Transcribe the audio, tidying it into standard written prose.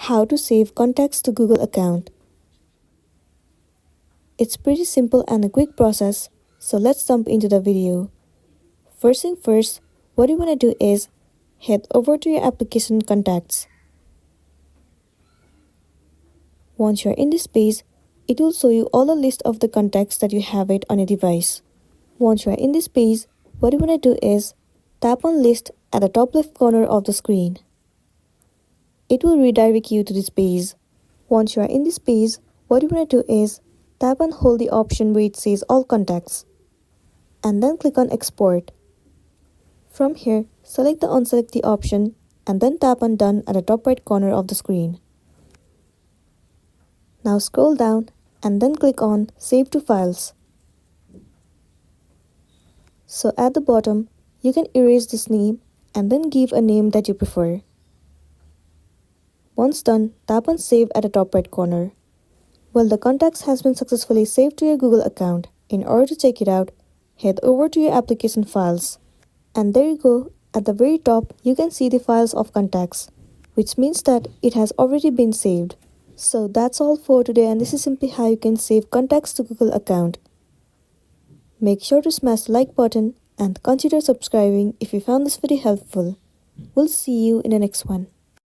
How to save contacts to Google account. It's pretty simple and a quick process, so let's jump into the video. First thing first, what you want to do is head over to your application contacts. Once you're in this page, it will show you all the list of the contacts that you have it on your device. Once you're in this page, what you want to do is tap on list at the top left corner of the screen. It will redirect you to this page. Once you are in this page, what you want to do is tap and hold the option where it says all contacts and then click on export. From here, select the unselect the option and then tap on done at the top right corner of the screen. Now scroll down and then click on save to files. So at the bottom, you can erase this name and then give a name that you prefer. Once done, tap on save at the top right corner. Well, the contacts has been successfully saved to your Google account. In order to check it out, head over to your application files. And there you go, at the very top, you can see the files of contacts, which means that it has already been saved. So that's all for today, and this is simply how you can save contacts to Google account. Make sure to smash the like button and consider subscribing if you found this video helpful. We'll see you in the next one.